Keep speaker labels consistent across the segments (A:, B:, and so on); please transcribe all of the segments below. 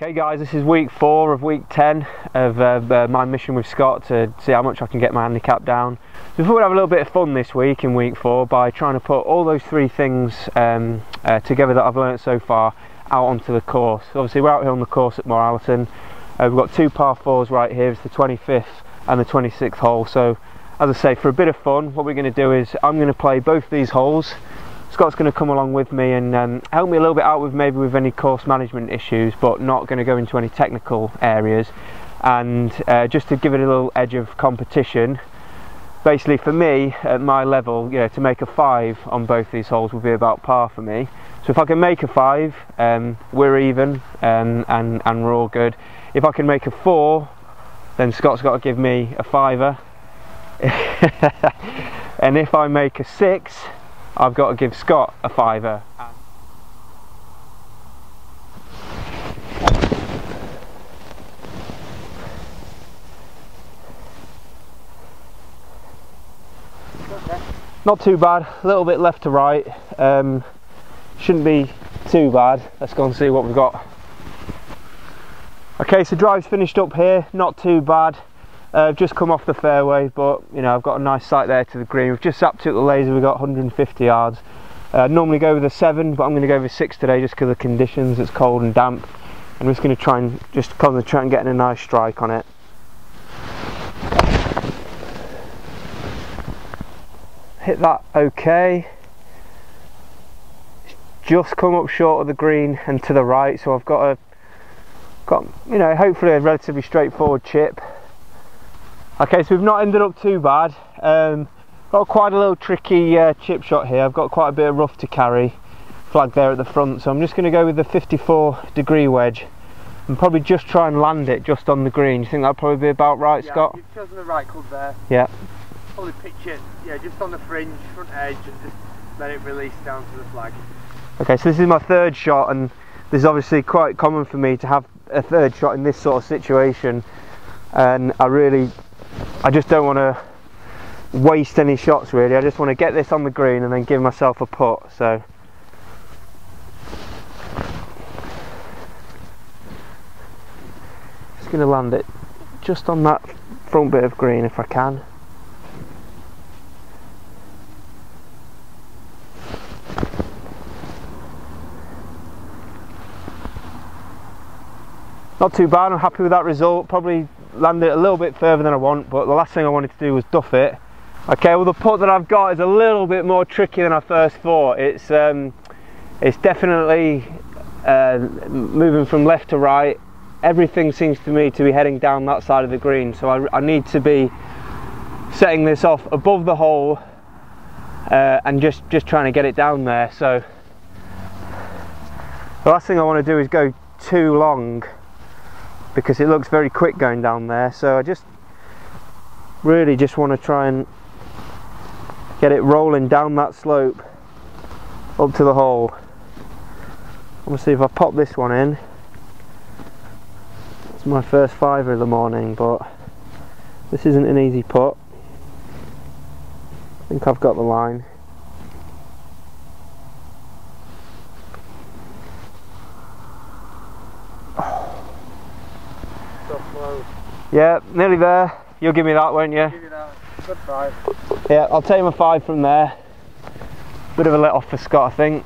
A: Okay guys, this is week 4 of week 10 of my mission with Scott to see how much I can get my handicap down. We thought we'd have a little bit of fun this week in week 4 by trying to put all those 3 things together that I've learnt so far out onto the course. Obviously we're out here on the course at Moralton. We've got 2 par 4s right here. It's the 25th and the 26th hole. So as I say, for a bit of fun, what we're going to do is I'm going to play both these holes. Scott's going to come along with me and help me a little bit out with maybe with any course management issues, but not going to go into any technical areas. And just to give it a little edge of competition, basically for me at my level, you know, to make a 5 on both these holes will be about par for me. So if I can make a 5, we're even and we're all good. If I can make a 4, then Scott's got to give me a 5er. And if I make a 6, I've got to give Scott a 5er. Not too bad, a little bit left to right. Shouldn't be too bad. Let's go and see what we've got. Okay, so drive's finished up here, not too bad. Just come off the fairway, but you know, I've got a nice sight there to the green. We've just zapped it with the laser. We've got 150 yards. Normally go with a 7, but I'm going to go with a 6 today just because of the conditions. It's cold and damp. I'm just going to try and just concentrate on getting a nice strike on it. Hit that okay. Just come up short of the green and to the right, so I've got you know, hopefully a relatively straightforward chip. Okay, so we've not ended up too bad. Got quite a little tricky chip shot here. I've got quite a bit of rough to carry, flag there at the front, so I'm just going to go with the 54-degree wedge and probably just try and land it just on the green. You think that'll probably be about right, yeah, Scott?
B: You've chosen the right club there.
A: Yeah.
B: Probably pitch it, yeah, just on the fringe, front edge, and just let it release down to the flag.
A: Okay, so this is my 3rd shot, and this is obviously quite common for me to have a 3rd shot in this sort of situation, and I just don't want to waste any shots really. I just want to get this on the green and then give myself a putt. So just going to land it just on that front bit of green if I can. Not too bad, I'm happy with that result. Probably landed it a little bit further than I want, but the last thing I wanted to do was duff it. Okay, well the putt that I've got is a little bit more tricky than I first thought. It's definitely moving from left to right. Everything seems to me to be heading down that side of the green, so I need to be setting this off above the hole and just trying to get it down there. So the last thing I want to do is go too long, because it looks very quick going down there, so I just really just want to try and get it rolling down that slope up to the hole. I'm going to see if I pop this one in. It's my first 5er of the morning, but this isn't an easy putt. I think I've got the line. Yeah, nearly there. You'll give me that, won't you?
B: Give you that. Good 5.
A: Yeah, I'll take my 5 from there. Bit of a let off for Scott, I think.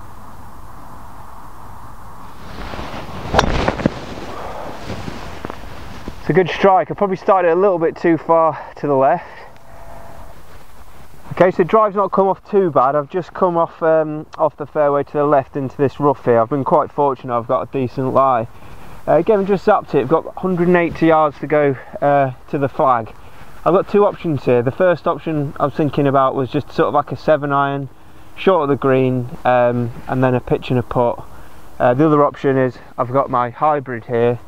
A: It's a good strike. I probably started a little bit too far to the left. Okay, so drive's not come off too bad. I've just come off the fairway to the left into this rough here. I've been quite fortunate. I've got a decent lie. Again, I've just zapped it. I've got 180 yards to go to the flag. I've got 2 options here. The first option I was thinking about was just sort of like a 7-iron, short of the green, and then a pitch and a putt. The other option is I've got my hybrid here,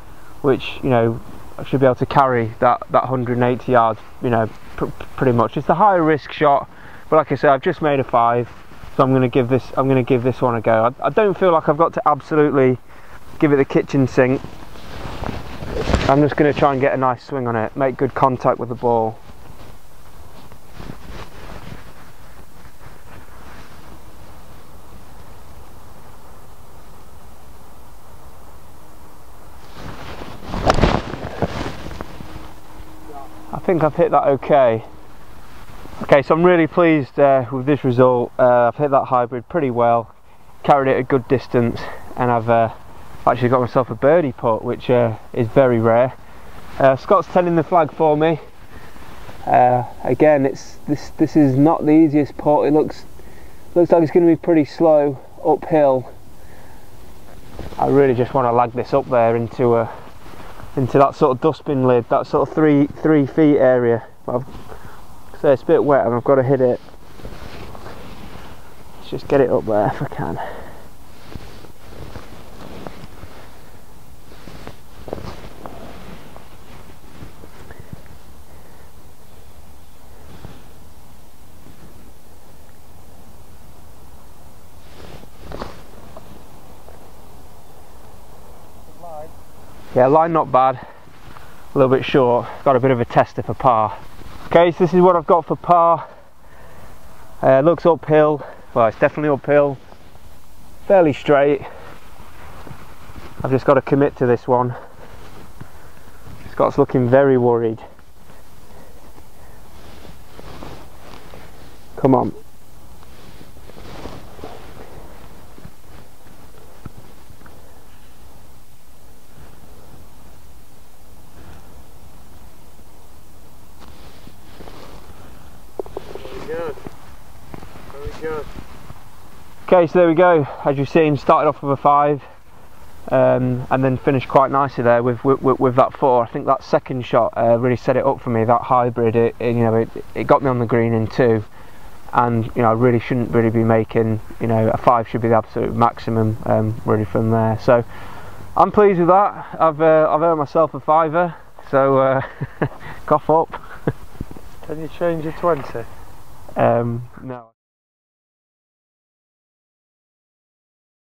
A: which, you know, I should be able to carry that 180 yards, you know, pretty much. It's the higher risk shot, but like I said, I've just made a 5, so I'm going to give this one a go. I don't feel like I've got to absolutely give it the kitchen sink. I'm just going to try and get a nice swing on it, make good contact with the ball. think I've hit that okay. Okay, so I'm really pleased with this result. I've hit that hybrid pretty well, carried it a good distance, and I've actually got myself a birdie putt, which is very rare. Scott's tending the flag for me. Again, this is not the easiest putt. It looks like it's going to be pretty slow uphill. I really just want to lag this up there into that sort of dustbin lid, that sort of three feet area. So it's a bit wet and I've got to hit it. Let's just get it up there if I can. Yeah, line not bad, a little bit short, got a bit of a tester for par. Okay, so this is what I've got for par. Looks uphill, well it's definitely uphill, fairly straight. I've just got to commit to this one. Scott's looking very worried. Come on.
B: Good. Very good.
A: Okay, so there we go. As you've seen, started off with a 5 and then finished quite nicely there with that 4. I think that second shot really set it up for me. That hybrid, it got me on the green in 2, and I really shouldn't really be making, a 5 should be the absolute maximum really from there. So I'm pleased with that. I've earned myself a 5er, so cough up.
B: Can you change your 20?
A: No.